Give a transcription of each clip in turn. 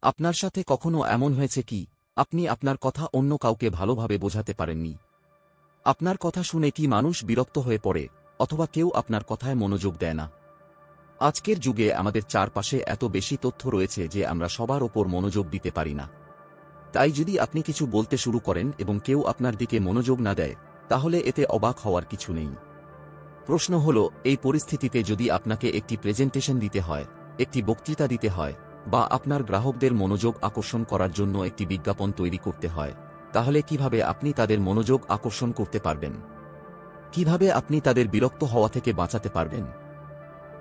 আপনার সাথে কখনো এমন হয়েছে কি আপনি আপনার কথা অন্য কাউকে ভালোভাবে বোঝাতে পারেননি? আপনার কথা শুনে কি মানুষ বিরক্ত হয়ে পড়ে, অথবা কেউ আপনার কথায় মনোযোগ দেয় না? আজকের যুগে আমাদের চারপাশে এত বেশি তথ্য রয়েছে যে আমরা সবার ওপর মনোযোগ দিতে পারি না। তাই যদি আপনি কিছু বলতে শুরু করেন এবং কেউ আপনার দিকে মনোযোগ না দেয়, তাহলে এতে অবাক হওয়ার কিছু নেই। প্রশ্ন হল, এই পরিস্থিতিতে যদি আপনাকে একটি প্রেজেন্টেশন দিতে হয়, একটি বক্তৃতা দিতে হয়, বা আপনার গ্রাহকদের মনোযোগ আকর্ষণ করার জন্য একটি বিজ্ঞাপন তৈরি করতে হয়, তাহলে কিভাবে আপনি তাদের মনোযোগ আকর্ষণ করতে পারবেন? কিভাবে আপনি তাদের বিরক্ত হওয়া থেকে বাঁচাতে পারবেন?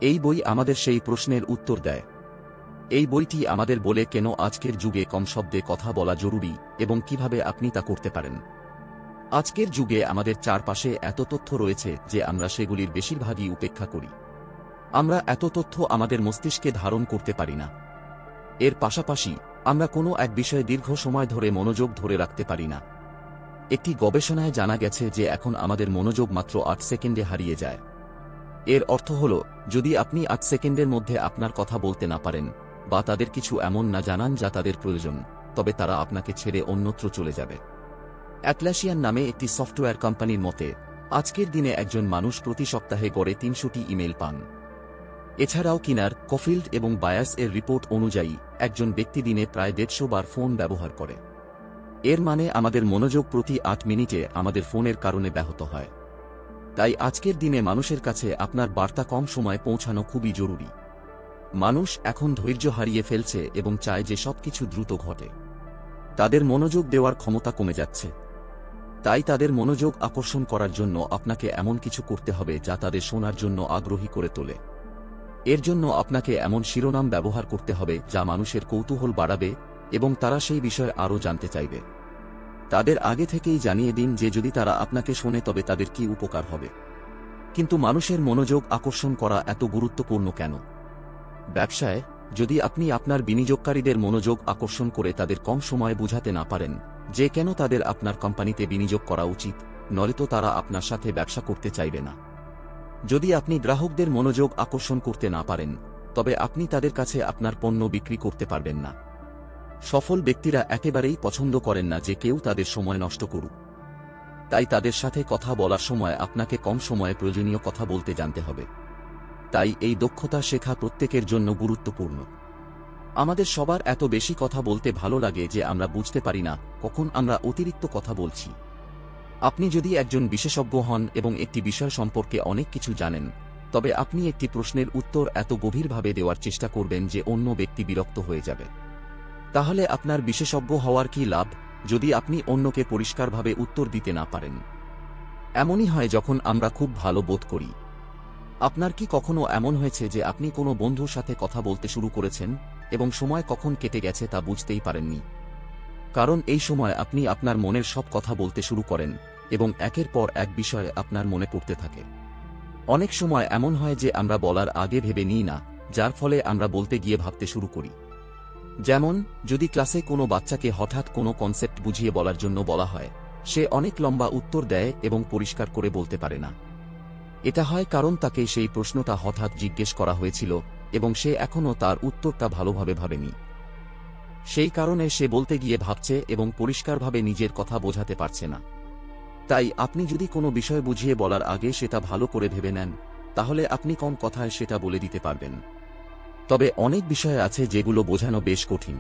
এই বই আমাদের সেই প্রশ্নের উত্তর দেয়। এই বইটি আমাদের বলে কেন আজকের যুগে কম শব্দে কথা বলা জরুরি এবং কিভাবে আপনি তা করতে পারেন। আজকের যুগে আমাদের চারপাশে এত তথ্য রয়েছে যে আমরা সেগুলির বেশিরভাগই উপেক্ষা করি। আমরা এত তথ্য আমাদের মস্তিষ্কে ধারণ করতে পারি না। এর পাশাপাশি আমরা কোনো এক বিষয়ে দীর্ঘ সময় ধরে মনোযোগ ধরে রাখতে পারি না। একটি গবেষণায় জানা গেছে যে এখন আমাদের মনোযোগ মাত্র 8 সেকেন্ডে হারিয়ে যায়। এর অর্থ হল, যদি আপনি 8 সেকেন্ডের মধ্যে আপনার কথা বলতে না পারেন, বা তাদের কিছু এমন না জানান যা তাদের প্রয়োজন, তবে তারা আপনাকে ছেড়ে অন্যত্র চলে যাবে। অ্যাটলাসিয়ান নামে একটি সফটওয়্যার কোম্পানির মতে, আজকের দিনে একজন মানুষ প্রতি সপ্তাহে গড়ে 300টি ইমেল পান। এছাড়াও কিনার, কফিল্ড এবং বায়াস এর রিপোর্ট অনুযায়ী একজন ব্যক্তি দিনে প্রায় 150 বার ফোন ব্যবহার করে। এর মানে আমাদের মনোযোগ প্রতি 8 মিনিটে আমাদের ফোনের কারণে ব্যাহত হয়। তাই আজকের দিনে মানুষের কাছে আপনার বার্তা কম সময়ে পৌঁছানো খুবই জরুরি। মানুষ এখন ধৈর্য হারিয়ে ফেলছে এবং চায় যে সবকিছু দ্রুত ঘটে। তাদের মনোযোগ দেওয়ার ক্ষমতা কমে যাচ্ছে। তাই তাদের মনোযোগ আকর্ষণ করার জন্য আপনাকে এমন কিছু করতে হবে যা তাদের শোনার জন্য আগ্রহী করে তোলে। এর জন্য আপনাকে এমন শিরোনাম ব্যবহার করতে হবে যা মানুষের কৌতূহল বাড়াবে এবং তারা সেই বিষয়ে আরও জানতে চাইবে। তাদের আগে থেকেই জানিয়ে দিন যে যদি তারা আপনাকে শোনে তবে তাদের কি উপকার হবে। কিন্তু মানুষের মনোযোগ আকর্ষণ করা এত গুরুত্বপূর্ণ কেন? ব্যবসায়, যদি আপনি আপনার বিনিয়োগকারীদের মনোযোগ আকর্ষণ করে তাদের কম সময়ে বোঝাতে না পারেন যে কেন তাদের আপনার কোম্পানিতে বিনিয়োগ করা উচিত, নয়তো তারা আপনার সাথে ব্যবসা করতে চাইবে না। যদি আপনি গ্রাহকদের মনোযোগ আকর্ষণ করতে না পারেন, তবে আপনি তাদের কাছে আপনার পণ্য বিক্রি করতে পারবেন না। সফল ব্যক্তিরা একেবারেই পছন্দ করেন না যে কেউ তাদের সময় নষ্ট করুক। তাই তাদের সাথে কথা বলার সময় আপনাকে কম সময়ে প্রয়োজনীয় কথা বলতে জানতে হবে। তাই এই দক্ষতা শেখা প্রত্যেকের জন্য গুরুত্বপূর্ণ। আমাদের সবার এত বেশি কথা বলতে ভালো লাগে যে আমরা বুঝতে পারি না কখন আমরা অতিরিক্ত কথা বলছি। আপনি যদি একজন বিশেষজ্ঞ হন এবং একটি বিষয় সম্পর্কে অনেক কিছু জানেন, তবে আপনি একটি প্রশ্নের উত্তর এত গভীরভাবে দেওয়ার চেষ্টা করবেন যে অন্য ব্যক্তি বিরক্ত হয়ে যাবে। তাহলে আপনার বিশেষজ্ঞ হওয়ার কি লাভ যদি আপনি অন্যকে পরিষ্কারভাবে উত্তর দিতে না পারেন? এমনই হয় যখন আমরা খুব ভালো বোধ করি। আপনার কি কখনো এমন হয়েছে যে আপনি কোনো বন্ধুর সাথে কথা বলতে শুরু করেছেন এবং সময় কখন কেটে গেছে তা বুঝতেই পারেননি? কারণ এই সময় আপনি আপনার মনের সব কথা বলতে শুরু করেন এবং একের পর এক বিষয় আপনার মনে পড়তে থাকে। অনেক সময় এমন হয় যে আমরা বলার আগে ভেবে নিই না, যার ফলে আমরা বলতে গিয়ে ভাবতে শুরু করি। যেমন, যদি ক্লাসে কোনো বাচ্চাকে হঠাৎ কোনো কনসেপ্ট বুঝিয়ে বলার জন্য বলা হয়, সে অনেক লম্বা উত্তর দেয় এবং পরিষ্কার করে বলতে পারে না। এটা হয় কারণ তাকে সেই প্রশ্নটা হঠাৎ জিজ্ঞেস করা হয়েছিল এবং সে এখনও তার উত্তরটা ভালোভাবে ভাবেনি। সেই কারণে সে বলতে গিয়ে ভাবছে এবং পরিষ্কারভাবে নিজের কথা বোঝাতে পারছে না। তাই আপনি যদি কোনো বিষয় বুঝিয়ে বলার আগে সেটা ভালো করে ভেবে নেন, তাহলে আপনি কম কথায় সেটা বলে দিতে পারবেন। তবে অনেক বিষয় আছে যেগুলো বোঝানো বেশ কঠিন।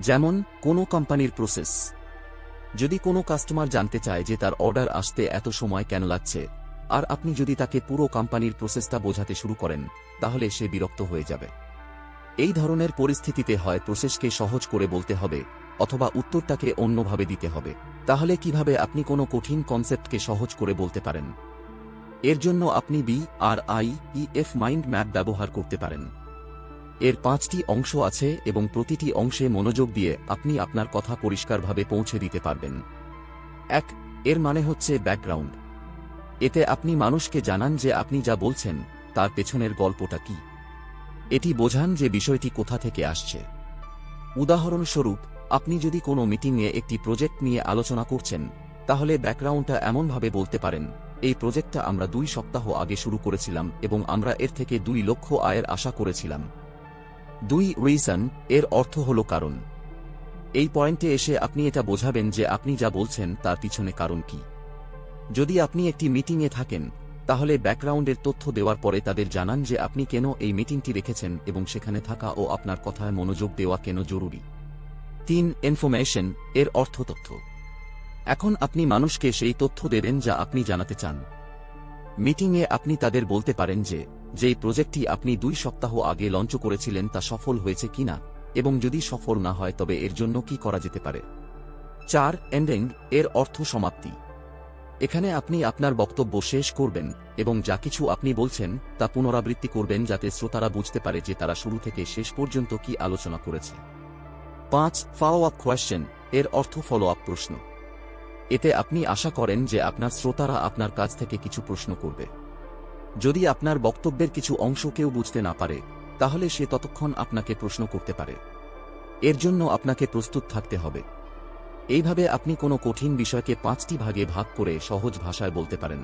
যেমন কোনো কোম্পানির প্রসেস। যদি কোনো কাস্টমার জানতে চায় যে তার অর্ডার আসতে এত সময় কেন লাগছে, আর আপনি যদি তাকে পুরো কোম্পানির প্রসেসটা বোঝাতে শুরু করেন, তাহলে সে বিরক্ত হয়ে যাবে। এই ধরনের পরিস্থিতিতে হয় প্রসেসকে সহজ করে বলতে হবে, অথবা উত্তরটাকে অন্যভাবে দিতে হবে। তাহলে কিভাবে আপনি কোনো কঠিন কনসেপ্টকে সহজ করে বলতে পারেন? এর জন্য আপনি BRIEF মাইন্ড ম্যাপ ব্যবহার করতে পারেন। এর 5টি অংশ আছে এবং প্রতিটি অংশে মনোযোগ দিয়ে আপনি আপনার কথা পরিষ্কারভাবে পৌঁছে দিতে পারবেন। 1. এর মানে হচ্ছে ব্যাকগ্রাউন্ড। এতে আপনি মানুষকে জানান যে আপনি যা বলছেন তার পেছনের গল্পটা কি। এটি বোঝান যে বিষয়টি কোথা থেকে আসছে। উদাহরণস্বরূপ, আপনি যদি কোনো মিটিংয়ে একটি প্রজেক্ট নিয়ে আলোচনা করছেন, তাহলে ব্যাকগ্রাউন্ডটা এমনভাবে বলতে পারেন, এই প্রজেক্টটা আমরা 2 সপ্তাহ আগে শুরু করেছিলাম এবং আমরা এর থেকে 2 লক্ষ আয়ের আশা করেছিলাম। 2 রিজন এর অর্থ হল কারণ। এই পয়েন্টে এসে আপনি এটা বোঝাবেন যে আপনি যা বলছেন তার পিছনে কারণ কি। যদি আপনি একটি মিটিংয়ে থাকেন, তাহলে ব্যাকগ্রাউন্ডের তথ্য দেওয়ার পরে তাদের জানান যে আপনি কেন এই মিটিংটি রেখেছেন এবং সেখানে থাকা ও আপনার কথায় মনোযোগ দেওয়া কেন জরুরি। 3 ইনফরমেশন এর অর্থ তথ্য। এখন আপনি মানুষকে সেই তথ্য দেবেন যা আপনি জানাতে চান। মিটিংয়ে আপনি তাদের বলতে পারেন যে যেই প্রজেক্টটি আপনি 2 সপ্তাহ আগে লঞ্চ করেছিলেন তা সফল হয়েছে কিনা, এবং যদি সফল না হয় তবে এর জন্য কি করা যেতে পারে। 4 এন্ডিং এর অর্থ সমাপ্তি। এখানে আপনি আপনার বক্তব্য শেষ করবেন এবং যা কিছু আপনি বলছেন তা পুনরাবৃত্তি করবেন যাতে শ্রোতারা বুঝতে পারে যে তারা শুরু থেকে শেষ পর্যন্ত কি আলোচনা করেছে। 5 ফলো আপ কোয়েশ্চেন এর অর্থ ফলো আপ প্রশ্ন। এতে আপনি আশা করেন যে আপনার শ্রোতারা আপনার কাছ থেকে কিছু প্রশ্ন করবে। যদি আপনার বক্তব্যের কিছু অংশ কেউ বুঝতে না পারে, তাহলে সে ততক্ষণ আপনাকে প্রশ্ন করতে পারে। এর জন্য আপনাকে প্রস্তুত থাকতে হবে। এইভাবে আপনি কোনো কঠিন বিষয়কে 5টি ভাগে ভাগ করে সহজ ভাষায় বলতে পারেন।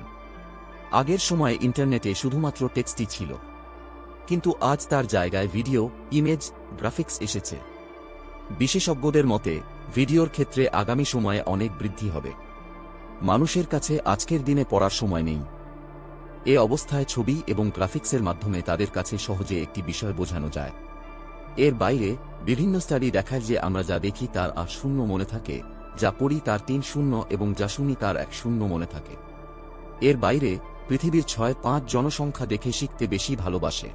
আগের সময়ে ইন্টারনেটে শুধুমাত্র টেক্সটই ছিল, কিন্তু আজ তার জায়গায় ভিডিও, ইমেজ, গ্রাফিক্স এসেছে। বিশেষজ্ঞদের মতে ভিডিওর ক্ষেত্রে আগামী সময়ে অনেক বৃদ্ধি হবে। মানুষের কাছে আজকের দিনে পড়ার সময় নেই। এ অবস্থায় ছবি এবং গ্রাফিক্সের মাধ্যমে তাদের কাছে সহজে একটি বিষয় বোঝানো যায়। এর বাইরে বিভিন্ন স্টাডি দেখায় যে আমরা যা দেখি তার 8 শূন্য মনে থাকে, যা পড়ি তার 3 শূন্য এবং যা শুনি তার 1 শূন্য মনে থাকে। এর বাইরে পৃথিবীর 6-5 জনসংখ্যা দেখে শিখতে বেশি ভালোবাসে।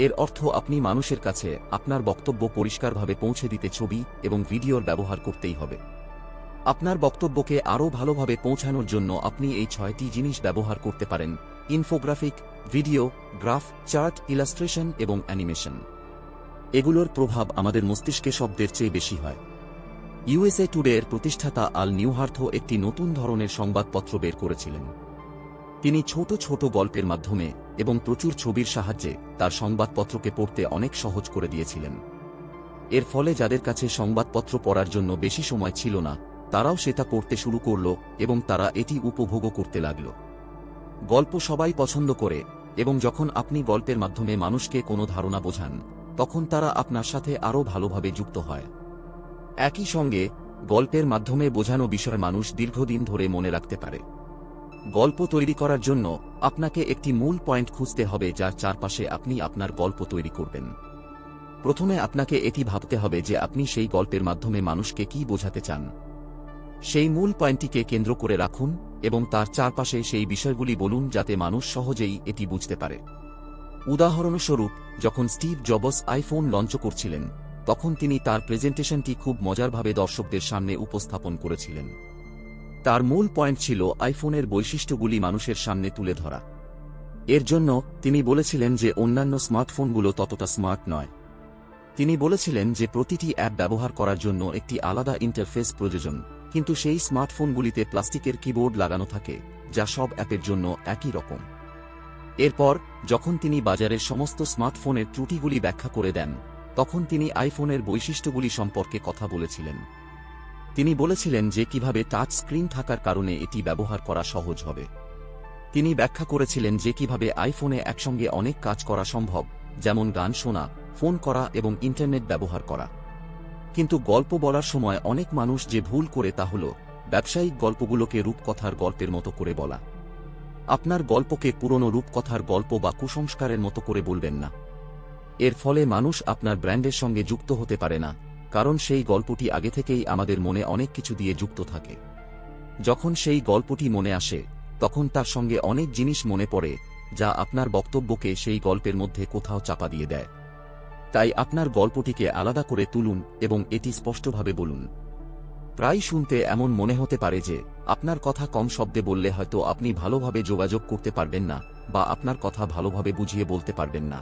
এর অর্থ আপনি মানুষের কাছে আপনার বক্তব্য পরিষ্কারভাবে পৌঁছে দিতে ছবি এবং ভিডিওর ব্যবহার করতেই হবে। আপনার বক্তব্যকে আরও ভালোভাবে পৌঁছানোর জন্য আপনি এই 6টি জিনিস ব্যবহার করতে পারেন: infographic, video, graph, chart, illustration এবং অ্যানিমেশন। এগুলোর প্রভাব আমাদের মস্তিষ্কে শব্দের চেয়ে বেশি হয়। ইউএসএ টুডে এর প্রতিষ্ঠাতা আল নিউহার্থ একটি নতুন ধরনের সংবাদপত্র বের করেছিলেন। তিনি ছোট ছোট গল্পের মাধ্যমে এবং প্রচুর ছবির সাহায্যে তার সংবাদপত্রকে পড়তে অনেক সহজ করে দিয়েছিলেন। এর ফলে যাদের কাছে সংবাদপত্র পড়ার জন্য বেশি সময় ছিল না, তারাও সেটা পড়তে শুরু করল এবং তারা এটি উপভোগও করতে লাগল। গল্প সবাই পছন্দ করে, এবং যখন আপনি গল্পের মাধ্যমে মানুষকে কোনো ধারণা বোঝান, তখন তারা আপনার সাথে আরও ভালোভাবে যুক্ত হয়। একই সঙ্গে গল্পের মাধ্যমে বোঝানো বিষয় মানুষ দীর্ঘদিন ধরে মনে রাখতে পারে। গল্প তৈরি করার জন্য আপনাকে একটি মূল পয়েন্ট খুঁজতে হবে যার চারপাশে আপনি আপনার গল্প তৈরি করবেন। প্রথমে আপনাকে এটি ভাবতে হবে যে আপনি সেই গল্পের মাধ্যমে মানুষকে কী বোঝাতে চান। সেই মূল পয়েন্টটিকে কেন্দ্র করে রাখুন এবং তার চারপাশে সেই বিষয়গুলি বলুন যাতে মানুষ সহজেই এটি বুঝতে পারে। উদাহরণস্বরূপ, যখন স্টিভ জবস আইফোন লঞ্চ করছিলেন, তখন তিনি তার প্রেজেন্টেশনটি খুব মজারভাবে দর্শকদের সামনে উপস্থাপন করেছিলেন। তার মূল পয়েন্ট ছিল আইফোনের বৈশিষ্ট্যগুলি মানুষের সামনে তুলে ধরা। এর জন্য তিনি বলেছিলেন যে অন্যান্য স্মার্টফোনগুলো ততটা স্মার্ট নয়। তিনি বলেছিলেন যে প্রতিটি অ্যাপ ব্যবহার করার জন্য একটি আলাদা ইন্টারফেস প্রয়োজন, কিন্তু সেই স্মার্টফোনগুলিতে প্লাস্টিকের কিবোর্ড লাগানো থাকে যা সব অ্যাপের জন্য একই রকম। এরপর যখন তিনি বাজারের সমস্ত স্মার্টফোনের ত্রুটিগুলি ব্যাখ্যা করে দেন, তখন তিনি আইফোনের বৈশিষ্ট্যগুলি সম্পর্কে কথা বলেছিলেন। তিনি বলেছিলেন যে কিভাবে টাচ স্ক্রিন থাকার কারণে এটি ব্যবহার করা সহজ হবে। তিনি ব্যাখ্যা করেছিলেন যে কিভাবে আইফোনে একসঙ্গে অনেক কাজ করা সম্ভব, যেমন গান শোনা, ফোন করা এবং ইন্টারনেট ব্যবহার করা। কিন্তু গল্প বলার সময় অনেক মানুষ যে ভুল করে তা হল ব্যবসায়িক গল্পগুলোকে রূপকথার গল্পের মতো করে বলা। আপনার গল্পকে পুরনো রূপকথার গল্প বা কুসংস্কারের মতো করে বলবেন না। এর ফলে মানুষ আপনার ব্র্যান্ডের সঙ্গে যুক্ত হতে পারে না, কারণ সেই গল্পটি আগে থেকেই আমাদের মনে অনেক কিছু দিয়ে যুক্ত থাকে। যখন সেই গল্পটি মনে আসে, তখন তার সঙ্গে অনেক জিনিস মনে পড়ে যা আপনার বক্তব্যকে সেই গল্পের মধ্যে কোথাও চাপা দিয়ে দেয়। তাই আপনার গল্পটিকে আলাদা করে তুলুন এবং এটি স্পষ্টভাবে বলুন। প্রায় শুনতে এমন মনে হতে পারে যে আপনার কথা কম শব্দে বললে হয়তো আপনি ভালোভাবে যোগাযোগ করতে পারবেন না বা আপনার কথা ভালোভাবে বুঝিয়ে বলতে পারবেন না,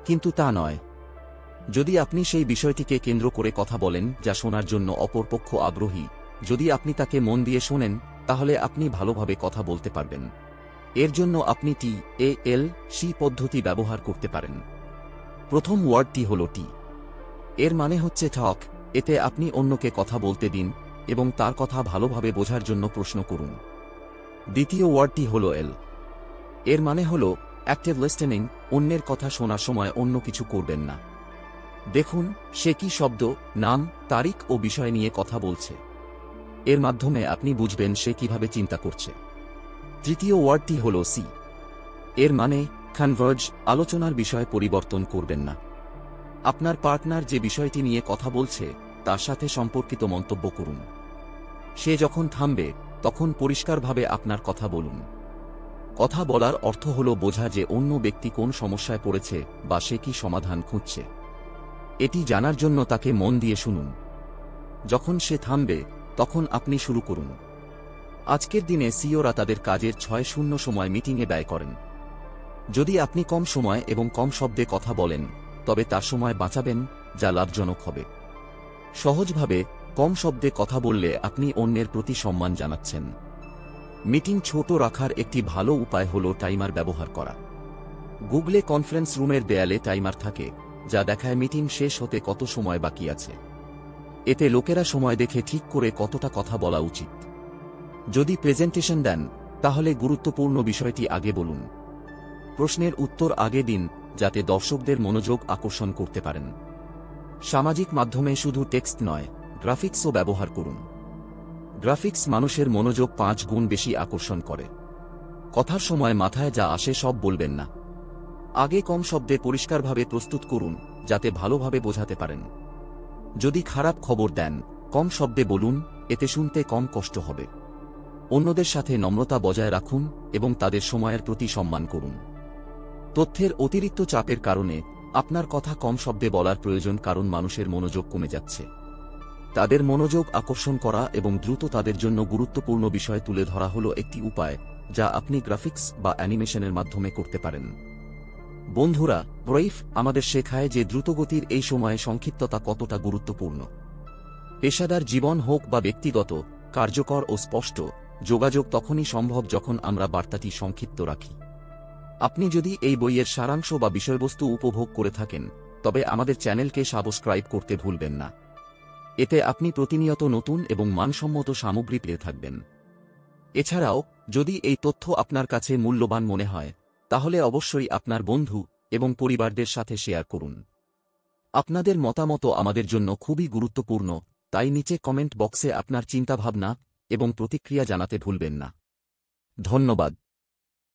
কিন্তু তা নয়। যদি আপনি সেই বিষয়টিকে কেন্দ্র করে কথা বলেন যা শোনার জন্য অপর পক্ষ আগ্রহী, যদি আপনি তাকে মন দিয়ে শোনেন, তাহলে আপনি ভালোভাবে কথা বলতে পারবেন। এর জন্য আপনি TALC পদ্ধতি ব্যবহার করতে পারেন। প্রথম ওয়ার্ডটি হল টি। এর মানে হচ্ছে টক। এতে আপনি অন্যকে কথা বলতে দিন এবং তার কথা ভালোভাবে বোঝার জন্য প্রশ্ন করুন। দ্বিতীয় ওয়ার্ডটি হল এল। এর মানে হল অ্যাক্টিভ লিসেনিং। অন্যের কথা শোনার সময় অন্য কিছু করবেন না। দেখুন সে কি শব্দ, নাম, তারিখ ও বিষয় নিয়ে কথা বলছে। এর মাধ্যমে আপনি বুঝবেন সে কিভাবে চিন্তা করছে। তৃতীয় ওয়ার্ডটি হল সি। এর মানে কনভার্জ, আলোচনার বিষয় পরিবর্তন করবেন না। আপনার পার্টনার যে বিষয়টি নিয়ে কথা বলছে তার সাথে সম্পর্কিত মন্তব্য করুন। সে যখন থামবে তখন পরিষ্কারভাবে আপনার কথা বলুন। কথা বলার অর্থ হল বোঝা যে অন্য ব্যক্তি কোন সমস্যায় পড়েছে বা সে কি সমাধান খুঁজছে। এটি জানার জন্য তাকে মন দিয়ে শুনুন। যখন সে থামবে তখন আপনি শুরু করুন। আজকের দিনে সিইওরা তাদের কাজের 6-0 সময় মিটিংয়ে ব্যয় করেন। যদি আপনি কম সময় এবং কম শব্দে কথা বলেন তবে তার সময় বাঁচাবেন, যা লাভজনক হবে। সহজভাবে কম শব্দে কথা বললে আপনি অন্যের প্রতি সম্মান জানাচ্ছেন। মিটিং ছোট রাখার একটি ভালো উপায় হল টাইমার ব্যবহার করা। গুগলে কনফারেন্স রুমের দেয়ালে টাইমার থাকে, যা দেখায় মিটিং শেষ হতে কত সময় বাকি আছে। এতে লোকেরা সময় দেখে ঠিক করে কতটা কথা বলা উচিত। যদি প্রেজেন্টেশন দেন তাহলে গুরুত্বপূর্ণ বিষয়টি আগে বলুন। প্রশ্নের উত্তর আগে দিন, যাতে দর্শকদের মনোযোগ আকর্ষণ করতে পারেন। সামাজিক মাধ্যমে শুধু টেক্সট নয়, গ্রাফিক্সও ব্যবহার করুন। গ্রাফিক্স মানুষের মনোযোগ 5 গুণ বেশি আকর্ষণ করে। কথার সময় মাথায় যা আসে সব বলবেন না। আগে কম শব্দে পরিষ্কারভাবে প্রস্তুত করুন, যাতে ভালোভাবে বোঝাতে পারেন। যদি খারাপ খবর দেন কম শব্দে বলুন, এতে শুনতে কম কষ্ট হবে। অন্যদের সাথে নম্রতা বজায় রাখুন এবং তাদের সময়ের প্রতি সম্মান করুন। তথ্যের অতিরিক্ত চাপের কারণে আপনার কথা কম শব্দে বলার প্রয়োজন, কারণ মানুষের মনোযোগ কমে যাচ্ছে। তাদের মনোযোগ আকর্ষণ করা এবং দ্রুত তাদের জন্য গুরুত্বপূর্ণ বিষয় তুলে ধরা হল একটি উপায়, যা আপনি গ্রাফিক্স বা অ্যানিমেশনের মাধ্যমে করতে পারেন। বন্ধুরা, ব্রাইফ আমাদের শেখায় যে দ্রুতগতির এই সময়ে সংক্ষিপ্ততা কতটা গুরুত্বপূর্ণ। পেশাদার জীবন হোক বা ব্যক্তিগত, কার্যকর ও স্পষ্ট যোগাযোগ তখনই সম্ভব যখন আমরা বার্তাটি সংক্ষিপ্ত রাখি। আপনি যদি এই বইয়ের সারাংশ বা বিষয়বস্তু উপভোগ করে থাকেন তবে আমাদের চ্যানেলকে সাবস্ক্রাইব করতে ভুলবেন না। এতে আপনি প্রতিনিয়ত নতুন এবং মানসম্মত সামগ্রী পেয়ে থাকবেন। এছাড়াও যদি এই তথ্য আপনার কাছে মূল্যবান মনে হয় তাহলে অবশ্যই আপনার বন্ধু এবং পরিবারদের সাথে শেয়ার করুন। আপনাদের মতামত আমাদের জন্য খুবই গুরুত্বপূর্ণ, তাই নিচে কমেন্ট বক্সে আপনার চিন্তাভাবনা এবং প্রতিক্রিয়া জানাতে ভুলবেন না। ধন্যবাদ।